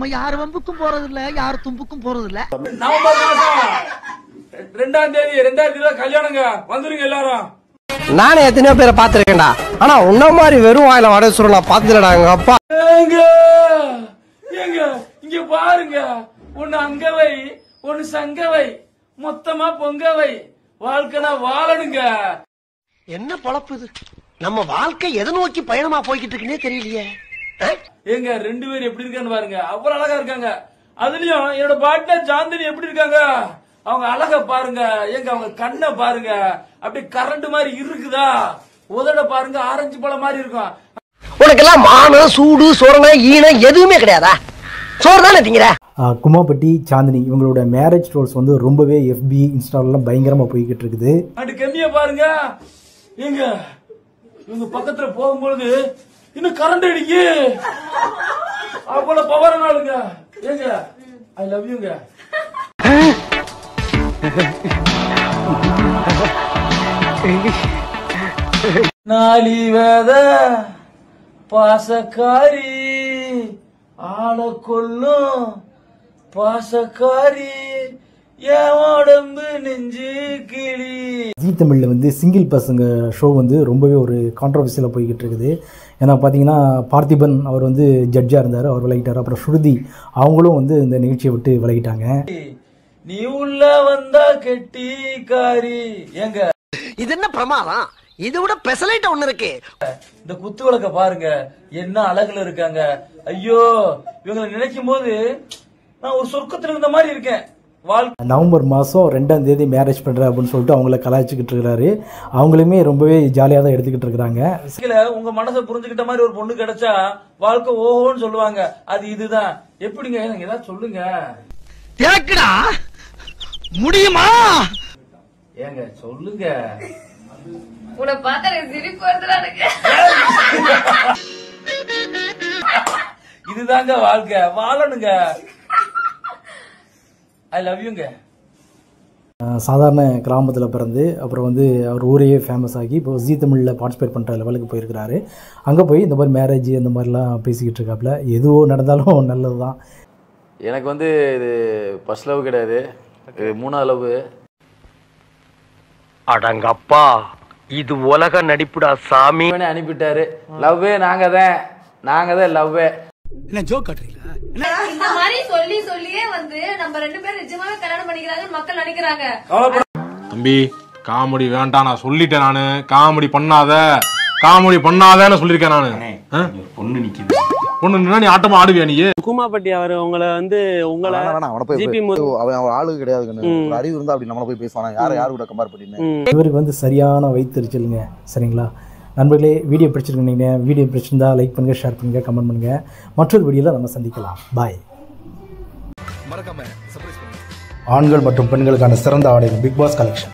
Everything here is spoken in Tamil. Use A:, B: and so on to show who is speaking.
A: நம்ம யார் வம்புக்கும் போறது இல்ல, யார் தும்புக்கும் போறது இல்ல.
B: நவம்பர் மாசம் 2ஆம் தேதி 2020 கல்யாணங்க, வந்துருங்க எல்லாரும்.
C: நானே எத்தனையோ பேரை பாத்துருக்கேன்டா, ஆனா உன்ன மாதிரி வெறும் வாயில வடை சுருள் நான் பாத்துலடா. எங்க அப்பா
B: ஏங்க இங்க பாருங்க, ஒன்னு அங்கவை ஒன்னு சங்கவை, மொத்தமா பொங்கவை, வாழ்க்கைனா வாழணுங்க.
C: என்ன பொழப்பு இது? நம்ம வாழ்க்கை எதை நோக்கி பயணமா போய்கிட்டு இருக்குன்னே தெரியலையே.
B: ஏங்க 2 பேரும் எப்படி இருக்கான்னு பாருங்க, அவ்வளவு அழகா இருக்காங்க. அதுலயும் என்னோட பார்ட்னர் சாந்தினி எப்படி இருக்காங்க, அவங்க அழகா பாருங்க. ஏங்க அவங்க கண்ணை பாருங்க, அப்படி கரண்ட் மாதிரி இருக்குதா, உதட பாருங்க ஆரஞ்சு பழம் மாதிரி இருக்கும்.
C: உனக்கெல்லாம் மானம் சூடு சோரணம் ஈனம் எதுவுமே கிடையாதா? சோறு தானே திங்கிற.
D: குமாபட்டி சாந்தினி இவங்களோட மேரேஜ் ரோல்ஸ் வந்து ரொம்பவே எஃபி இன்ஸ்டாலாம் பயங்கரமா போய்கிட்டு இருக்குது.
B: அண்டு கம்மியா பாருங்க. ஏங்க இவங்க பக்கத்துல போகும்போது இன்னும் கரண்ட் அடிக்கு, அவ்வளவு பவர் நாளுங்க. ஏங்க ஐ லவ் யூங்க. நாளி வேத பாசக்காரி, ஆள கொல்லும் பாசக்காரி, என் உடம்பு நெஞ்சு கிளி.
D: ஜி தமிழில் வந்து சிங்கிள் பசங்க ஷோ வந்து ரொம்பவே ஒரு கான்ட்ரவர்சியில் போய்கிட்டு இருக்குது. ஏன்னா பார்த்தீங்கன்னா பார்த்திபன் அவர் வந்து ஜட்ஜாக இருந்தார், அவர் விலகிட்டார். அப்புறம் ஸ்ருதி அவங்களும் வந்து இந்த நிகழ்ச்சியை விட்டு விலகிட்டாங்க.
B: நீ உள்ள வந்தா கெட்டிக்காரி. ஏங்க
C: இது என்ன பிரமாதம்? இதை விட பெசலைட் ஒண்ணு இருக்கு.
B: இந்த குத்து விளக்க பாருங்க, என்ன அழகுல இருக்காங்க. ஐயோ இவங்களை நினைக்கும் போது நான் ஒரு சொர்க்கத்துல இருந்த மாதிரி இருக்கேன்.
D: நவம்பர் மாதம் 2ஆம் தேதி மேரேஜ் பண்ணுறேன் அப்படின்னு சொல்லிட்டு அவங்கள கலாய்ச்சிக்கிட்டு இருக்கிறாரு. அவங்களுமே ரொம்பவே ஜாலியாக தான் எடுத்துக்கிட்டு இருக்கிறாங்க.
B: உங்க மனசை புரிஞ்சுக்கிட்ட மாதிரி ஒரு பொண்ணு கிடைச்சா வாழ்க்கை ஓஹோன்னு சொல்லுவாங்க. அது இதுதான். எப்படிங்க எனக்கு ஏதாவது சொல்லுங்க.
A: கேக்குடா முடியுமா?
B: ஏங்க சொல்லுங்க.
E: உன்னை பார்த்தா சிரிப்பு வருதுடா எனக்கு.
B: இதுதாங்க வாழ்க்கை, வாழணுங்க. ஐ லவ் யூங்க.
D: சாதாரண கிராமத்தில் பிறந்து அப்புறம் வந்து அவர் ஊரையே ஃபேமஸ் ஆகி இப்போ ஜி தமிழில் பார்ட்டிசிபேட் பண்ணுற லெவலுக்கு போயிருக்கிறாரு. அங்கே போய் இந்த மாதிரி மேரேஜ் அந்த மாதிரிலாம் பேசிக்கிட்டு இருக்காப்புல. எதுவோ நடந்தாலும் நல்லது தான்.
F: எனக்கு வந்து இது ஃபர்ஸ்ட் லவ் கிடையாது, இது 3ஆவது லவ்.
C: அடங்கப்பா, இது உலக நடிப்புடா சாமி.
F: அனுப்பிட்டாரு. லவ்வே நாங்க தான் லவ்வே.
A: என்ன ஜோக் காட்டுறீங்களா?
E: இந்த மாதிரி சொல்லி சொல்லியே வந்து நம்ம 2 பேரும் நிஜமாவே கல்யாணம் பண்ணிக்கிறாங்கன்னு மக்கள் நினைக்கிறாங்க.
G: தம்பி காமெடி வேண்டாம், நான் சொல்லிட்டேன். நானு காமெடி பண்ணாதேன்னு சொல்லிருக்கேன். நானு பொண்ணு நிக்குது, பொண்ணு நின்னா நீ ஆட்டமா ஆடுவியா? நீ
H: குமாபட்டி அவர் உங்களை வந்து
I: அவன் ஆளு கிடையாது, அறிவு இருந்தா அப்படி நம்மள போய் பேசுவானா? யாரு கூட கம்பேர் பண்ணிருந்தேன்.
D: இவருக்கு வந்து சரியான வயிற்றுச்சலுங்க. சரிங்களா நண்பர்களே, வீடியோ பிடிச்சிருக்கீங்க. வீடியோ பிடிச்சிருந்தா லைக் பண்ணுங்க, ஷேர் பண்ணுங்க, கமெண்ட் பண்ணுங்க. மற்றொரு வீடியோல நம்ம சந்திக்கலாம். பாய். ஆண்கள் மற்றும் பெண்களுக்கான சிறந்த ஆடைகள் பிக் பாஸ் கலெக்ஷன்.